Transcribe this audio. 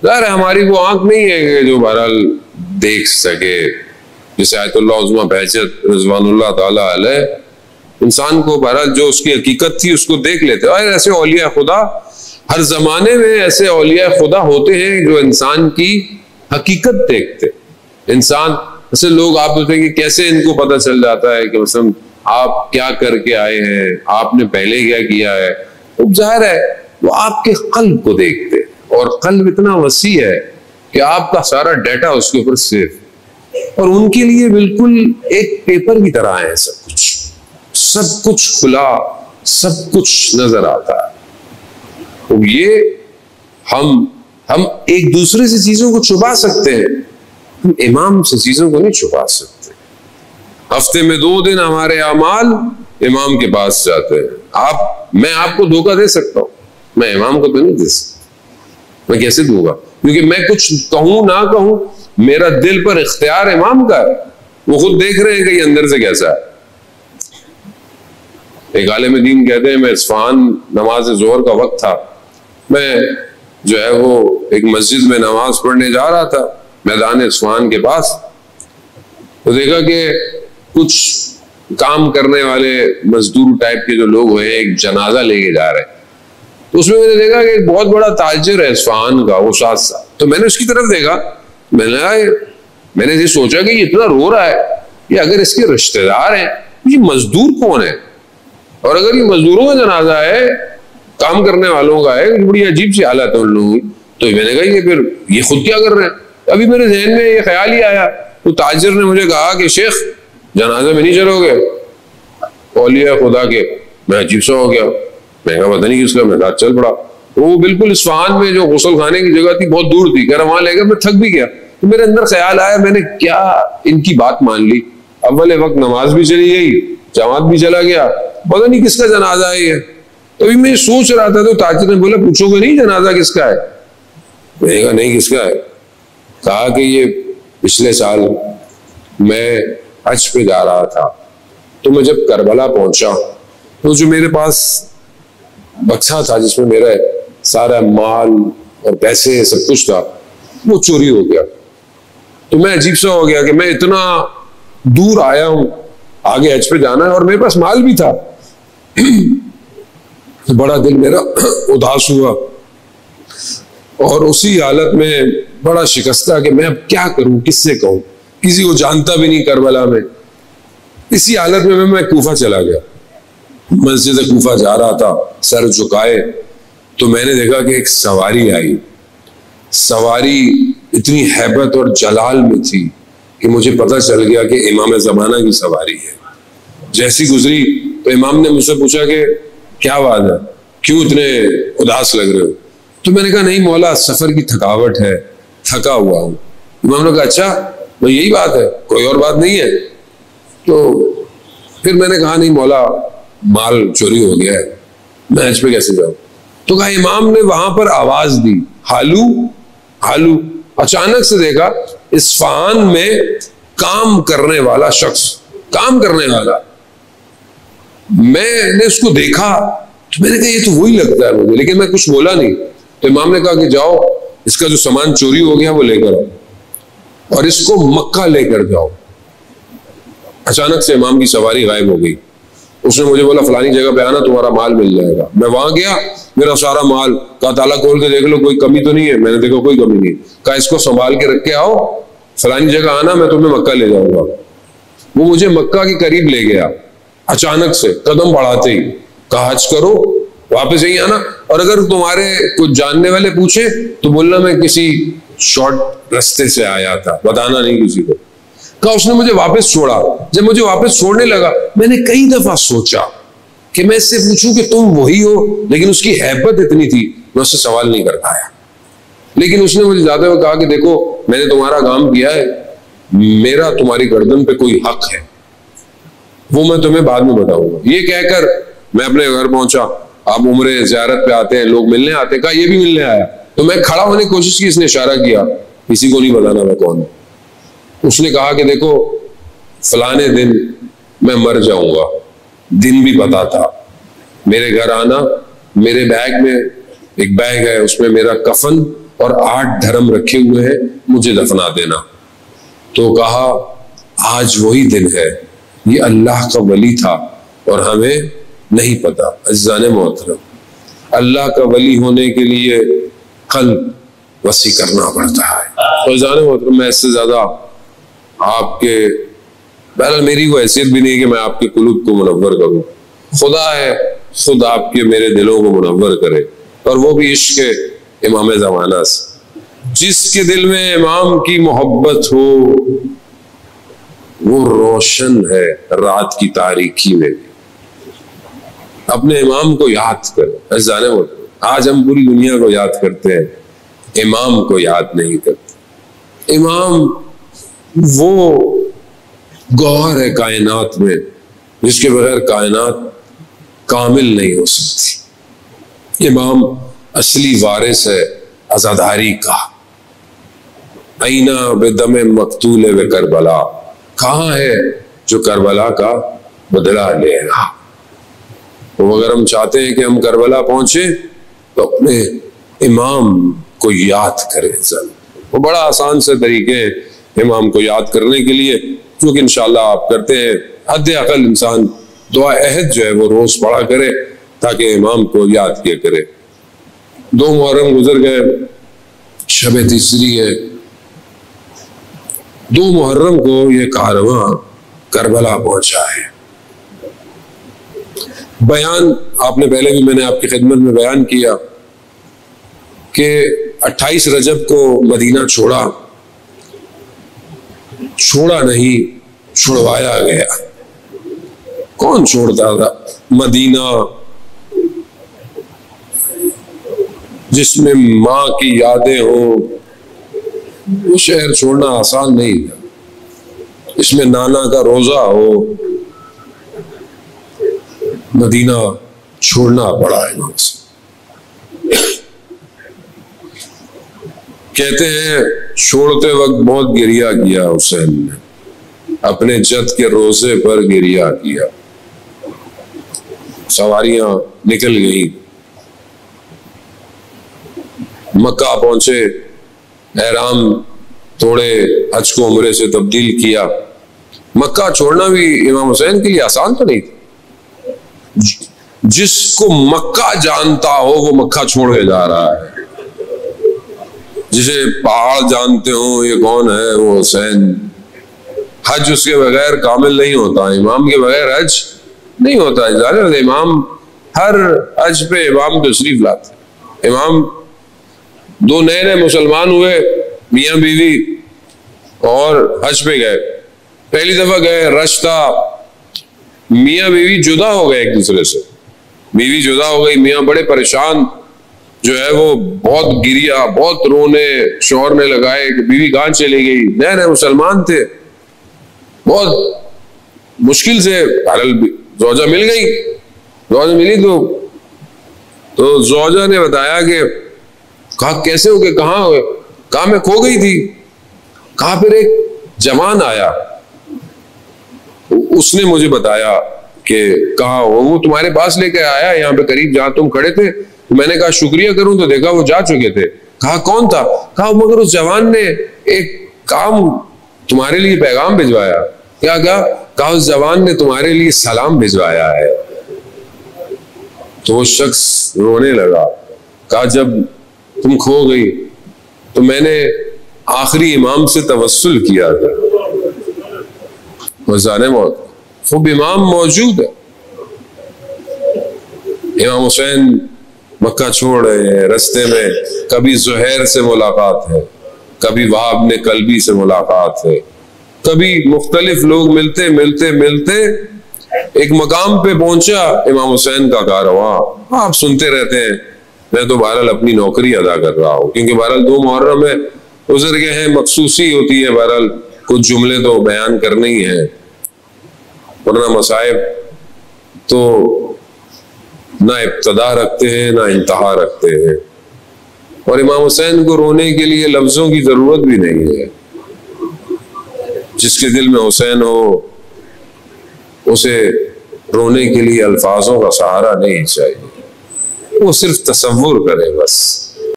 ظاہر ہے ہماری وہ آنکھ نہیں ہے کہ جو بہرحال دیکھ سکے، جیسے آیت اللہ عظمہ بہجت رضوان اللہ تعالیٰ علیہ انسان کو بہرحال جو اس کی حقیقت تھی اس کو دیکھ لیتے. اور ایسے اولیاء خدا ہر زمانے میں ایسے اولیاء خدا ہوتے ہیں جو انسان کی حقیقت دیکھتے. انسان ایسے لوگ آپ ہوتے ہیں کہ کیسے ان کو پتہ چل جاتا ہے کہ مثلا آپ کیا کر کے آئے ہیں، آپ نے پہلے کیا کیا ہے. تو ظاہر ہے وہ آپ کے قلب کو دیکھتے، اور قلب اتنا وسیع ہے کہ آپ کا سارا ڈیٹا اس کے اوپر سیف، اور ان کے لیے بالکل ایک پیپر کی طرح ہے. سب کچھ کھلا، سب کچھ نظر آتا ہے. تو یہ ہم ایک دوسرے سے چیزوں کو چھپا سکتے ہیں، ہم امام سے چیزوں کو نہیں چھپا سکتے. ہفتے میں 2 دن ہمارے اعمال امام کے پاس جاتے ہیں. میں آپ کو دھوکہ دے سکتا ہوں، میں امام کو تو نہیں دے سکتا. میں کیسے دوں گا؟ کیونکہ میں کچھ کہوں نہ کہوں میرا دل پر اختیار امام کا ہے. وہ خود دیکھ رہے ہیں کہ یہ اندر سے کیسا ہے. ایک عالم دین کہتے ہیں میں اصفہان نماز ظہر کا وقت تھا، میں جو ہے وہ ایک مسجد میں نماز پڑھنے جا رہا تھا میدان اصفہان کے پاس. تو دیکھا کہ کچھ کام کرنے والے مزدور ٹائپ کے جو لوگ ہوئے ایک جنازہ لے کے جا رہے ہیں. تو اس میں نے دیکھا کہ ایک بہت بڑا تاجر ہے اصفہان کا، وہ ساتھ ساتھ. تو میں نے اس کی طرف دیکھا، میں نے یہ سوچا کہ یہ اتنا رو رہا ہے، یہ اگر اس کے رشتہ دار ہیں یہ مزدور کون ہے؟ اور اگر یہ مزدوروں کا جنازہ ہے، کام کرنے والوں کا ہے، بڑی عجیب سی حالت ہے ان لوگوں کی. تو میں نے کہا یہ پھر یہ خود کیا کر رہے ہیں؟ ابھی میرے ذہن میں یہ خیال ہی آیا. تو تاجر نے مجھے کہا کہ شیخ جنازے میں نہیں چلو گے اولیاء خدا کے؟ میں عجیب سا ہو گیا، میں کہا پتہ نہیں کس کا. میں کہا چل پڑا. وہ بالکل اصفہان میں جو غسل خانے کی جگہ تھی بہت دور تھی، کہہ رہا وہاں لے گیا. میں تھک بھی گیا. تو میرے اندر خیال آیا، میں نے کیا ان کی بات مان لی. اول وقت نماز بھی چلی گئی، جماعت بھی چلا گیا، پتہ نہیں کس کا جنازہ ہے یہ. ابھی میں سوچ رہا تھا تو تاجر نے بولا پوچھو گے نہیں جنازہ کس کا ہے؟ میں نے کہا نہیں کس کا ہے. کہا کہ یہ پچھلے سال میں حج پہ جا رہا تھا، تو میں جب کربلا پہنچا تو جو میرے پاس بکسا تھا جس میں میرا سارا مال اور پیسے سب کچھ تھا وہ چوری ہو گیا. تو میں عجیب سا ہو گیا کہ میں اتنا دور آیا ہوں، آگے حج پہ جانا ہے اور میرے پاس مال بھی تھا. بڑا دل میرا اداس ہوا اور اسی حالت میں بڑا شکستہ کہ میں اب کیا کروں، کس سے کہوں، کسی کو جانتا بھی نہیں کربلا میں. اسی حالت میں کوفہ چلا گیا. مسجد کوفہ جا رہا تھا سر جھکائے، تو میں نے دیکھا کہ ایک سواری آئی. سواری اتنی ہیبت اور جلال میں تھی کہ مجھے پتہ چل گیا کہ امام زمانہ کی سواری ہے. جیسی گزری تو امام نے مجھ سے پوچھا کہ کیا بات ہے، کیوں اتنے اداس لگ رہے ہو؟ تو میں نے کہا نہیں مولا سفر کی تھکاوٹ ہے، تھکا ہوا ہوں. امام نے کہا اچھا میں یہی بات ہے، کوئی اور بات نہیں ہے؟ تو پھر میں نے کہا نہیں مولا مال چوری ہو گیا ہے، میں حج پہ کیسے جاؤں؟ تو کہا امام نے وہاں پر آواز دی ہالو ہالو. اچانک سے دیکھا اصفہان میں کام کرنے والا شخص، کام کرنے والا، میں نے اس کو دیکھا تو میں نے کہا یہ تو وہی لگتا ہے مجھے، لیکن میں کچھ بولا نہیں. تو امام نے کہا کہ جاؤ اس کا جو سامان چوری ہو گیا وہ لے کر آؤ اور اس کو مکہ لے کر جاؤ. اچانک سے امام کی سواری غائب ہو گئی. اس نے مجھے بولا فلانی جگہ پہ آنا تمہارا مال مل جائے گا. میں وہاں گیا، میرا سارا مال، کہا تالا کھول کے دیکھ لو کوئی کمی تو نہیں ہے. میں نے دیکھا کوئی کمی نہیں. کہا اس کو سنبھال کے رکھ کے آؤ، فلانی جگہ آنا میں تمہیں مکہ لے جاؤں گا. وہ مجھے مکہ کے قریب لے گیا. اچانک سے قدم بڑھاتے ہی کہا حج کرو واپس یہی آنا، اور اگر تمہارے کچھ جاننے والے پوچھے تو بولنا میں کسی شارٹ رستے سے آیا تھا، بتانا نہیں کسی کو. کہا اس نے مجھے واپس چھوڑا. جب مجھے واپس چھوڑنے لگا میں نے کئی دفعہ سوچا کہ میں اس سے پوچھوں کہ تم وہی ہو، لیکن اس کی ہیبت اتنی تھی میں اس سے سوال نہیں کر پایا. لیکن اس نے مجھے جاتے ہوئے کہا کہ دیکھو میں نے تمہارا کام کیا ہے، میرا تمہاری گردن پہ کوئی حق ہے، وہ میں تمہیں بعد میں بتاؤں گا. یہ کہہ کر میں اپنے گھر پہنچا. آپ عمرے زیارت پہ آتے ہیں، لوگ ملنے آتے ہیں. کہا یہ بھی ملنے آیا. تو میں کھڑا ہونے کی کوشش کی، اس نے اشارہ کیا کسی کو نہیں بتانا میں کون. اس نے کہا کہ دیکھو فلانے دن میں مر جاؤں گا، دن بھی پتا تھا. میرے گھر آنا، میرے بیگ میں ایک بیگ ہے، اس میں میرا کفن اور 8 دھرم رکھے ہوئے ہیں، مجھے دفنا دینا۔ تو کہا آج وہی دن ہے، یہ اللہ کا ولی تھا اور ہمیں نہیں پتا۔ عزیزان محترم، اللہ کا ولی ہونے کے لیے قلب وسیع کرنا پڑتا ہے۔ عزیزان محترم، میں اس سے زیادہ آپ کے، بہرحال میری وہ حیثیت بھی نہیں کہ میں آپ کے قلوب کو منور کروں، خدا ہے خود آپ کے میرے دلوں کو منور کرے، اور وہ بھی عشق امام زمانہ سے۔ جس کے دل میں امام کی محبت ہو وہ روشن ہے رات کی تاریکی میں بھی۔ اپنے امام کو یاد کرو۔ عزیزان محترم، آج ہم پوری دنیا کو یاد کرتے ہیں، امام کو یاد نہیں کرتے۔ امام وہ گوہر ہے کائنات میں جس کے بغیر کائنات کامل نہیں ہو سکتی۔ امام اصلی وارث ہے عزاداری کا۔ اینا بدم مقتول و کربلا، کہاں ہے جو کربلا کا بدلہ لے گا؟ تو اگر ہم چاہتے ہیں کہ ہم کربلا پہنچے تو اپنے امام کو یاد کریں۔ وہ بڑا آسان سے طریقے ہیں امام کو یاد کرنے کے لیے، جو کہ انشاءاللہ آپ کرتے ہیں۔ حد اقل انسان دعا عہد جو ہے وہ روز پڑھا کرے تاکہ امام کو یاد کیا کرے۔ 2 محرم گزر گئے، شب تیسری ہے۔ 2 محرم کو یہ کارواں کربلا پہنچا ہے۔ بیان آپ نے پہلے بھی میں نے آپ کی خدمت میں بیان کیا کہ 28 رجب کو مدینہ چھوڑا نہیں، چھڑوایا گیا۔ کون چھوڑتا تھا؟ مدینہ جس میں ماں کی یادیں ہوں، وہ شہر چھوڑنا آسان نہیں تھا۔ اس میں نانا کا روزہ ہو، مدینہ چھوڑنا پڑا ہے وہاں سے۔ کہتے ہیں چھوڑتے وقت بہت گریہ کیا حسین نے، اپنے جد کے روزے پر گریہ کیا۔ سواریاں نکل گئی، مکہ پہنچے، احرام توڑے، حج کو عمرے سے تبدیل کیا۔ مکہ چھوڑنا بھی امام حسین کے لیے آسان تو نہیں تھا۔ جس کو مکہ جانتا ہو وہ مکہ چھوڑ کے جا رہا ہے۔ جسے پہاڑ جانتے ہوں یہ کون ہے، وہ حسین۔ حج اس کے بغیر کامل نہیں ہوتا، امام کے بغیر حج نہیں ہوتا۔ امام ہر حج پہ امام تشریف لاتے۔ امام 2 نئے مسلمان ہوئے، میاں بیوی، اور حج پہ گئے۔ پہلی دفعہ گئے، رش تھا، میاں بیوی جدا ہو گئے ایک دوسرے سے۔ بیوی جدا ہو گئی، میاں بڑے پریشان، جو ہے وہ بہت گریا، بہت رونے، شوہر نے لگائے کہ بیوی کہاں چلی گئی۔ نئے مسلمان تھے، بہت مشکل سے زوجہ مل گئی۔ زوجہ ملی تو زوجہ نے بتایا کہ کہا کیسے ہو گئے، کہاں ہوئے؟ کہا میں کھو گئی تھی۔ کہا پھر ایک جوان آیا، اس نے مجھے بتایا کہ کہا وہ تمہارے پاس لے کے آیا یہاں پہ قریب جہاں تم کھڑے تھے۔ میں نے کہا شکریہ کروں تو دیکھا وہ جا چکے تھے۔ کہا کون تھا؟ کہا مگر اس جوان نے ایک کام تمہارے لیے پیغام بھجوایا۔ کیا کہا اس جوان نے تمہارے لیے سلام بھجوایا ہے۔ تو وہ شخص رونے لگا، کہا جب تم کھو گئی تو میں نے آخری امام سے توسل کیا تھا۔ خوب امام موجود ہے۔ امام حسین مکہ چھوڑ رہے ہیں، رستے میں کبھی زہیر سے ملاقات ہے، کبھی وہاب نے کلبی سے ملاقات ہے، کبھی مختلف لوگ ملتے ایک مقام پہ پہنچا امام حسین کا کارواں۔ آپ سنتے رہتے ہیں، میں تو بہرحال اپنی نوکری ادا کر رہا ہوں، کیونکہ بہرحال 2 محرم میں گزر گئے ہیں، مخصوصی ہوتی ہے، بہرحال کچھ جملے تو بیان کرنے ہی ہیں، ورنہ مصائب تو نہ ابتدا رکھتے ہیں نہ انتہا رکھتے ہیں۔ اور امام حسین کو رونے کے لیے لفظوں کی ضرورت بھی نہیں ہے۔ جس کے دل میں حسین ہو اسے رونے کے لیے الفاظوں کا سہارا نہیں چاہیے، وہ صرف تصور کرے بس۔